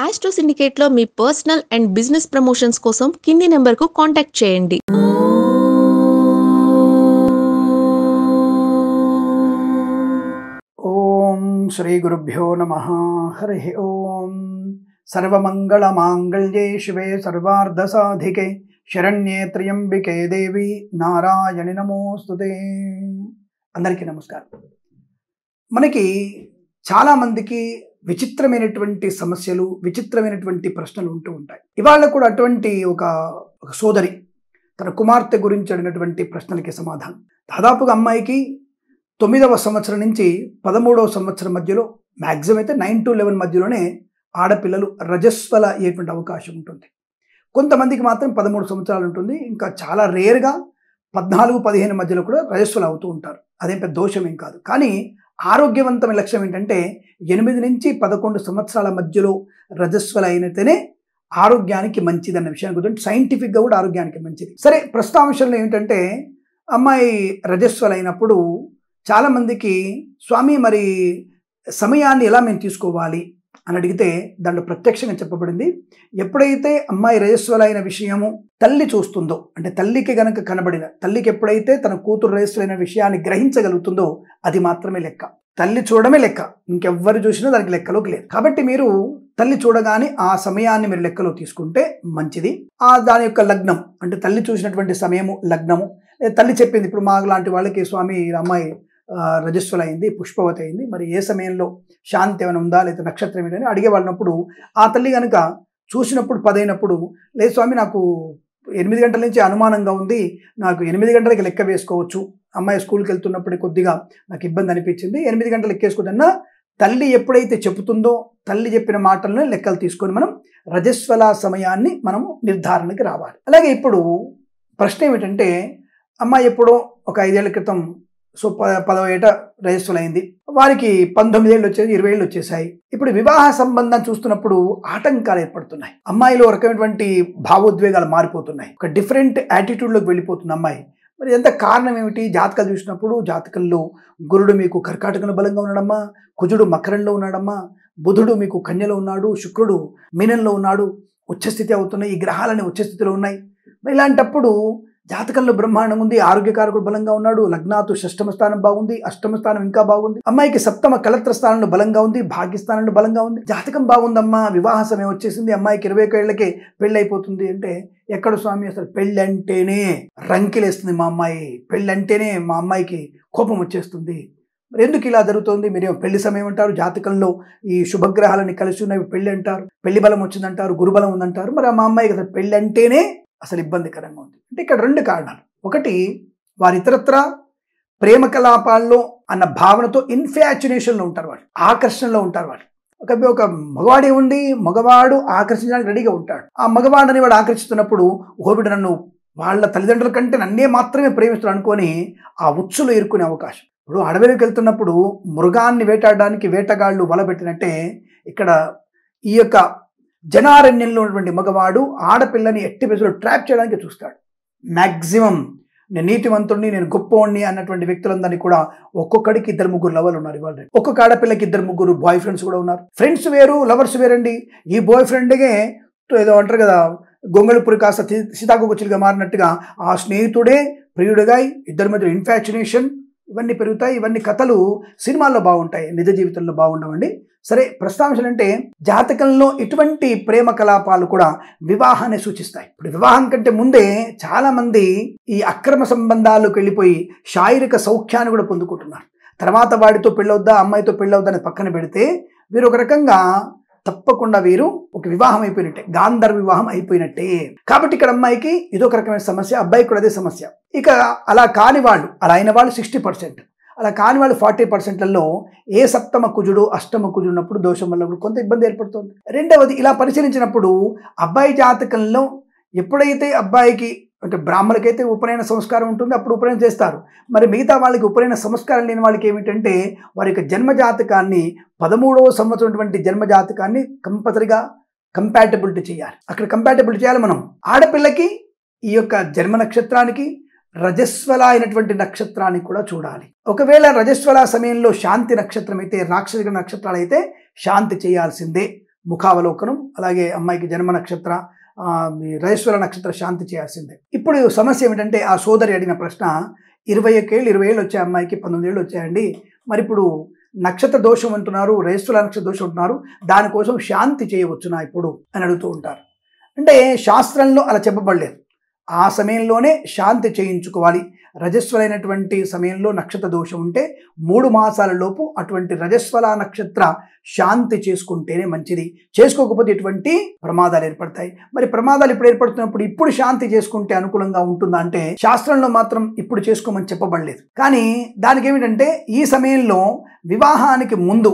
Astro సిండికేట్లో మీ personal and business promotions కోసం కింది నెంబర్కు కాంటాక్ట్ చేయండి. ఓం శ్రీ గురుభ్యో నమః. హరి ఓం. సర్వమంగళమాంగళ్యే శివే సర్వార్ధసాధికే శరణ్యే త్ర్యంబికే దేవి నారాయణి నమోస్తుతే. అందరికీ నమస్కారం. మనకి చాలామందికి విచిత్రమైనటువంటి సమస్యలు, విచిత్రమైనటువంటి ప్రశ్నలు ఉంటూ ఉంటాయి. ఇవాళ కూడా అటువంటి ఒక సోదరి తన కుమార్తె గురించి అడిగినటువంటి ప్రశ్నలకి సమాధానం. దాదాపుగా అమ్మాయికి 9వ సంవత్సరం నుంచి 13వ సంవత్సరం మధ్యలో, మ్యాక్సిమం అయితే 9 to 11 మధ్యలోనే ఆడపిల్లలు రజస్వల అయ్యేటువంటి అవకాశం ఉంటుంది. కొంతమందికి మాత్రం 13 సంవత్సరాలు ఉంటుంది. ఇంకా చాలా రేర్గా 14-15 మధ్యలో కూడా రజస్వల అవుతూ ఉంటారు. అదేం పెద్ద దోషం ఏం కాదు. కానీ ఆరోగ్యవంతమైన లక్ష్యం ఏంటంటే 8 నుంచి 11 సంవత్సరాల మధ్యలో రజస్వల అయినతేనే ఆరోగ్యానికి మంచిది అన్న విషయాన్ని గురించి సైంటిఫిక్గా కూడా ఆరోగ్యానికి మంచిది. సరే, ప్రస్తాంశంలో ఏమిటంటే అమ్మాయి రజస్వల అయినప్పుడు చాలామందికి స్వామి మరి సమయాన్ని ఎలా మేము తీసుకోవాలి అని అడిగితే దాంట్లో ప్రత్యక్షంగా చెప్పబడింది. ఎప్పుడైతే అమ్మాయి రజస్వల అయిన విషయము తల్లి చూస్తుందో, అంటే తల్లికి గనక కనబడిన, తల్లికి ఎప్పుడైతే తన కూతురు రజస్వలైన విషయాన్ని గ్రహించగలుగుతుందో అది మాత్రమే లెక్క. తల్లి చూడమే లెక్క, ఇంకెవ్వరు చూసినా దానికి లెక్కలోకి లేదు. కాబట్టి మీరు తల్లి చూడగానే ఆ సమయాన్ని మీరు లెక్కలో తీసుకుంటే మంచిది. దాని యొక్క లగ్నం, అంటే తల్లి చూసినటువంటి సమయము లగ్నము, తల్లి చెప్పింది ఇప్పుడు మాకు లాంటి వాళ్ళకి స్వామి అమ్మాయి రజస్వల అయింది, పుష్పవతి అయింది, మరి ఏ సమయంలో శాంతి ఏమైనా ఉందా లేదా నక్షత్రం ఏంటని అడిగే వాళ్ళనప్పుడు ఆ తల్లి కనుక చూసినప్పుడు 10 అయినప్పుడు, లేదు స్వామి నాకు 8 గంటల నుంచి అనుమానంగా ఉంది, నాకు 8 గంటలకి లెక్క వేసుకోవచ్చు, అమ్మాయి స్కూల్కి వెళ్తున్నప్పుడు కొద్దిగా నాకు ఇబ్బంది అనిపించింది, 8 గంటలు లెక్కేసుకోదన్నా తల్లి ఎప్పుడైతే చెబుతుందో తల్లి చెప్పిన మాటలను లెక్కలు తీసుకొని మనం రజస్వల సమయాన్ని మనము నిర్ధారణకి రావాలి. అలాగే ఇప్పుడు ప్రశ్న ఏమిటంటే, అమ్మాయి ఎప్పుడో ఒక 5 ఏళ్ల క్రితం, సో 10వ ఏట రజస్వల అయింది, వారికి 19 ఏళ్ళు వచ్చేది, 20 ఏళ్ళు వచ్చేసాయి. ఇప్పుడు వివాహ సంబంధం చూస్తున్నప్పుడు ఆటంకాలు ఏర్పడుతున్నాయి. అమ్మాయిలో ఒక రకమైనటువంటి భావోద్వేగాలు మారిపోతున్నాయి, ఒక డిఫరెంట్ యాటిట్యూడ్లోకి వెళ్ళిపోతుంది అమ్మాయి. మరి ఎంత కారణం ఏమిటి? జాతకాలు చూసినప్పుడు జాతకంలో గురుడు మీకు కర్కాటకంలో బలంగా ఉన్నాడమ్మా, కుజుడు మకరంలో ఉన్నాడమ్మా, బుధుడు మీకు కన్యలో ఉన్నాడు, శుక్రుడు మీనంలో ఉన్నాడు, ఉచ్చస్థితి అవుతున్నాయి, ఈ గ్రహాలన్నీ ఉచ్చస్థితిలో ఉన్నాయి. మరి ఇలాంటప్పుడు జాతకంలో బ్రహ్మాండం ఉంది, ఆరోగ్యకారకుడు బలంగా ఉన్నాడు, లగ్నాతు 6వ స్థానం బాగుంది, 8వ స్థానం ఇంకా బాగుంది, అమ్మాయికి 7వ కళత్ర స్థానంలో బలంగా ఉంది, భాగ్యస్థానంలో బలంగా ఉంది, జాతకం బాగుందమ్మా, వివాహ సమయం వచ్చేసింది, అమ్మాయికి 21 ఏళ్లకే పెళ్ళి అయిపోతుంది అంటే, ఎక్కడ స్వామి అసలు పెళ్ళి అంటేనే రంకిలేస్తుంది మా అమ్మాయి, పెళ్ళి అంటేనే మా అమ్మాయికి కోపం వచ్చేస్తుంది, మరి ఎందుకు ఇలా జరుగుతుంది? మీరు పెళ్లి సమయం అంటారు, జాతకంలో ఈ శుభగ్రహాలని కలిసి ఉన్నవి పెళ్లి అంటారు, పెళ్లి బలం వచ్చిందంటారు, గురుబలం ఉందంటారు, మరి మా అమ్మాయికి అసలు పెళ్ళి అంటేనే అసలు ఇబ్బందికరంగా ఉంది అంటే ఇక్కడ 2 కారణాలు. ఒకటి, వారి ఇతరత్ర ప్రేమ కలాపాల్లో అన్న భావనతో ఇన్ఫాచ్యునేషన్లో ఉంటారు, వాళ్ళు ఆకర్షణలో ఉంటారు. వాళ్ళు ఒక మగవాడే ఉండి మగవాడు ఆకర్షించడానికి రెడీగా ఉంటాడు. ఆ మగవాడని వాడు ఆకర్షిస్తున్నప్పుడు ఓవిడు నన్ను వాళ్ళ తల్లిదండ్రుల కంటే నన్నే మాత్రమే ప్రేమిస్తాడు అనుకొని ఆ ఉచ్చులో ఇరుక్కునే అవకాశం. ఇప్పుడు అడవిలోకి వెళ్తున్నప్పుడు మృగాన్ని వేటాడడానికి వేటగాళ్ళు వల పెట్టినట్టే ఇక్కడ ఈ యొక్క జనారణ్యంలో ఉన్నటువంటి మగవాడు ఆడపిల్లని ఎట్టి పరిస్థితుల్లో ట్రాప్ చేయడానికి చూస్తాడు. మ్యాక్సిమం నేను నీతివంతుడిని, నేను గొప్పవాడిని అన్నటువంటి వ్యక్తులందరినీ కూడా ఒక్కొక్కడికి 2-3 లవర్లు ఉన్నారు. ఇవాళ ఒక్కొక్క ఆడపిల్లకి 2-3 బాయ్ ఫ్రెండ్స్ కూడా ఉన్నారు. ఫ్రెండ్స్ వేరు, లవర్స్ వేరండి. ఈ బాయ్ ఫ్రెండ్కే ఏదో అంటారు కదా, గొంగళిపురి కాస్త సీతాకోకచిలుగా మారినట్టుగా ఆ స్నేహితుడే ప్రియుడిగా, ఇద్దరి మధ్య ఇన్ఫాచ్యునేషన్, ఇవన్నీ పెరుగుతాయి. ఇవన్నీ కథలు సినిమాల్లో బాగుంటాయి, నిజ జీవితంలో బాగుండవండి. సరే, ప్రస్తావన అంటే జాతకంలో ఇటువంటి ప్రేమ కలాపాలు కూడా వివాహాన్ని సూచిస్తాయి. ఇప్పుడు వివాహం కంటే ముందే చాలా మంది ఈ అక్రమ సంబంధాలకు వెళ్ళిపోయి శారీరక సౌఖ్యాన్ని కూడా పొందుకుంటున్నారు. తర్వాత వాడితో పెళ్ళవుద్దా, అమ్మాయితో పెళ్ళవుద్దా అని పక్కన పెడితే వీరు ఒక రకంగా తప్పకుండా వీరు ఒక వివాహం అయిపోయినట్టే, గాంధర్వ వివాహం అయిపోయినట్టే. కాబట్టి ఇక్కడ అమ్మాయికి ఇదొక రకమైన సమస్య, అబ్బాయికి కూడా అదే సమస్య. ఇక అలా కాని వాళ్ళు, అలా అయిన వాళ్ళు 60%, అలా కాని వాళ్ళు 40%లలో ఏ 7వ కుజుడు 8వ కుజుడు ఉన్నప్పుడు దోషం వల్ల కొంత ఇబ్బంది ఏర్పడుతుంది. రెండవది, ఇలా పరిశీలించినప్పుడు అబ్బాయి జాతకంలో ఎప్పుడైతే అబ్బాయికి, అంటే బ్రాహ్మణులకైతే ఉపనయన సంస్కారం ఉంటుంది, అప్పుడు ఉపనయనం చేస్తారు. మరి మిగతా వాళ్ళకి ఉపనయన సంస్కారం లేని వాళ్ళకి ఏమిటంటే వారి యొక్క జన్మజాతకాన్ని 13వ సంవత్సరం జన్మజాతకాన్ని కంపల్సరిగా కంపాటబిలిటీ చేయాలి. అక్కడ కంపాటబిలిటీ చేయాలి మనం. ఆడపిల్లకి ఈ యొక్క జన్మ నక్షత్రానికి రజస్వల అయినటువంటి నక్షత్రాన్ని కూడా చూడాలి. ఒకవేళ రజస్వల సమయంలో శాంతి నక్షత్రం అయితే, రాక్షసిక నక్షత్రాలు అయితే శాంతి చేయాల్సిందే. ముఖావలోకనం, అలాగే అమ్మాయికి జన్మ నక్షత్ర రజస్వల నక్షత్ర శాంతి చేయాల్సిందే. ఇప్పుడు సమస్య ఏమిటంటే ఆ సోదరి అడిగిన ప్రశ్న, 20 ఏళ్ళు వచ్చాయి అమ్మాయికి, 19 ఏళ్ళు వచ్చాయండి, మరి ఇప్పుడు నక్షత్ర దోషం అంటున్నారు, రజస్వల నక్షత్ర దోషం అంటున్నారు, దానికోసం శాంతి చేయవచ్చునా ఇప్పుడు అని అడుగుతూ ఉంటారు. అంటే శాస్త్రంలో అలా చెప్పబడలేదు. ఆ సమయంలోనే శాంతి చేయించుకోవాలి. రజస్వలైనటువంటి సమయంలో నక్షత్ర దోషం ఉంటే 3 మాసాల లోపు అటువంటి రజస్వల నక్షత్ర శాంతి చేసుకుంటేనే మంచిది. చేసుకోకపోతే ఎటువంటి ప్రమాదాలు ఏర్పడతాయి. మరి ప్రమాదాలు ఇప్పుడు ఏర్పడుతున్నప్పుడు ఇప్పుడు శాంతి చేసుకుంటే అనుకూలంగా ఉంటుందా అంటే శాస్త్రంలో మాత్రం ఇప్పుడు చేసుకోమని చెప్పబడలేదు. కానీ దానికి ఏమిటంటే ఈ సమయంలో వివాహానికి ముందు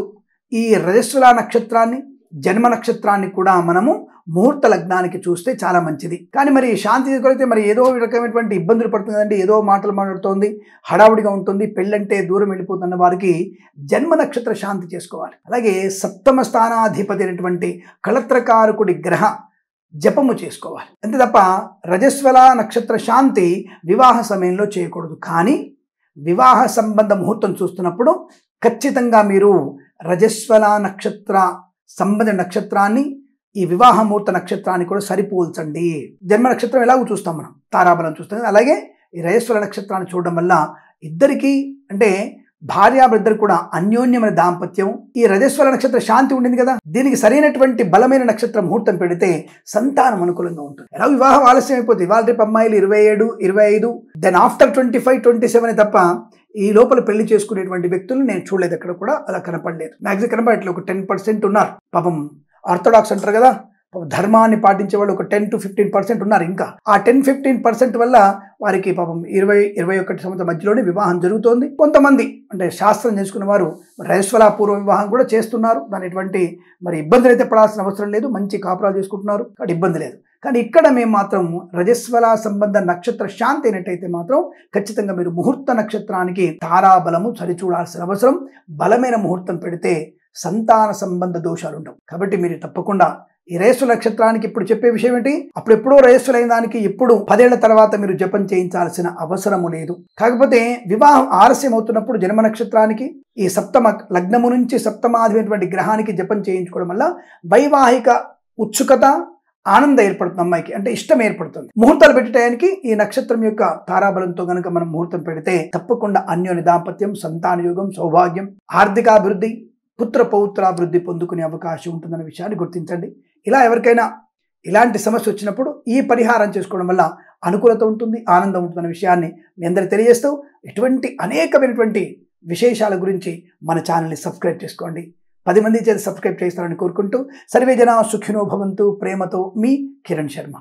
ఈ రజస్వల నక్షత్రాన్ని, జన్మ నక్షత్రాన్ని కూడా మనము ముహూర్త లగ్నానికి చూస్తే చాలా మంచిది. కానీ మరి శాంతి తీసుకొస్తే మరి ఏదో రకమైనటువంటి ఇబ్బందులు పడుతుందండి, ఏదో మాటలు మాట్లాడుతోంది, హడావుడిగా ఉంటుంది, పెళ్ళంటే దూరం వెళ్ళిపోతున్న వారికి జన్మ నక్షత్ర శాంతి చేసుకోవాలి. అలాగే సప్తమ స్థానాధిపతి అయినటువంటి కళత్రకారకుడి గ్రహ జపము చేసుకోవాలి. అంతే తప్ప రజస్వల నక్షత్ర శాంతి వివాహ సమయంలో చేయకూడదు. కానీ వివాహ సంబంధ ముహూర్తం చూస్తున్నప్పుడు ఖచ్చితంగా మీరు రజస్వల నక్షత్ర సంబంధ నక్షత్రాన్ని ఈ వివాహ ముహూర్త నక్షత్రాన్ని కూడా సరిపోల్చండి. జన్మ నక్షత్రం ఎలాగో చూస్తాం మనం, తారాబలం చూస్తాం. అలాగే ఈ రజస్వల నక్షత్రాన్ని చూడడం వల్ల ఇద్దరికి అంటే భార్యాభర్తలు కూడా అన్యోన్యమైన దాంపత్యం. ఈ రజస్వల నక్షత్ర శాంతి ఉండింది కదా, దీనికి సరైనటువంటి బలమైన నక్షత్ర ముహూర్తం పెడితే సంతానం అనుకూలంగా ఉంటుంది. ఎలా వివాహం ఆలస్యం అయిపోతుంది. ఇవాళ రేపు అమ్మాయిలు 27, 25, దెన్ ఆఫ్టర్ 25, 27 తప్ప ఈ లోపల పెళ్లి చేసుకునేటువంటి వ్యక్తులు నేను చూడలేదు, ఎక్కడ కూడా అలా కనపడలేదు. మ్యాక్సిమం కనపడట్లేదు. ఒక 10% ఉన్నారు పాపం. ఆర్థోడాక్స్ అంటారు కదా, ధర్మాన్ని పాటించే వాళ్ళు ఒక 10 to 15% ఉన్నారు. ఇంకా ఆ 10-15% వల్ల వారికి పాపం 20-21 సంవత్సరం మధ్యలోనే వివాహం జరుగుతోంది. కొంతమంది అంటే శాస్త్రం చేసుకున్న వారు రజస్వల పూర్వ వివాహం కూడా చేస్తున్నారు. దాని ఎటువంటి మరి ఇబ్బందులు అయితే పడాల్సిన అవసరం లేదు, మంచి కాపురాలు చేసుకుంటున్నారు, కాబట్టి ఇబ్బంది లేదు. కానీ ఇక్కడ మేము మాత్రం రజస్వల సంబంధ నక్షత్ర శాంతి అయినట్టయితే మాత్రం ఖచ్చితంగా మీరు ముహూర్త నక్షత్రానికి తారాబలము సరిచూడాల్సిన అవసరం. బలమైన ముహూర్తం పెడితే సంతాన సంబంధ దోషాలు ఉండవు. కాబట్టి మీరు తప్పకుండా ఈ రజస్వల నక్షత్రానికి ఇప్పుడు చెప్పే విషయం ఏంటి, అప్పుడెప్పుడో రజస్వలైన దానికి ఇప్పుడు 10 ఏళ్ల తర్వాత మీరు జపం చేయించాల్సిన అవసరము లేదు. కాకపోతే వివాహం ఆలస్యం అవుతున్నప్పుడు జన్మ నక్షత్రానికి ఈ సప్తమ లగ్నము నుంచి సప్తమాధిపతి గ్రహానికి జపం చేయించుకోవడం వల్ల వైవాహిక ఉత్సుకత, ఆనందం ఏర్పడుతుంది. అమ్మాయికి అంటే ఇష్టం ఏర్పడుతుంది. ముహూర్తాలు పెట్టడానికి ఈ నక్షత్రం యొక్క తారాబలంతో గనక మనం ముహూర్తం పెడితే తప్పకుండా అన్యోన్య దాంపత్యం, సంతాన యోగం, సౌభాగ్యం, ఆర్థికాభివృద్ధి, పుత్ర పౌత్రాభివృద్ధి పొందుకునే అవకాశం ఉంటుందన్న విషయాన్ని గుర్తించండి. ఇలా ఎవరికైనా ఇలాంటి సమస్య వచ్చినప్పుడు ఈ పరిహారం చేసుకోవడం వల్ల అనుకూలత ఉంటుంది, ఆనందం ఉంటుందన్న విషయాన్ని మీ అందరికీ తెలియజేస్తూ ఇటువంటి అనేకమైనటువంటి విశేషాల గురించి మన ఛానల్ని సబ్స్క్రైబ్ చేసుకోండి. 10 మంది చేత సబ్స్క్రైబ్ చేస్తారని కోరుకుంటూ సర్వే జనా సుఖినో భవంతు. ప్రేమతో మీ కిరణ్ శర్మ.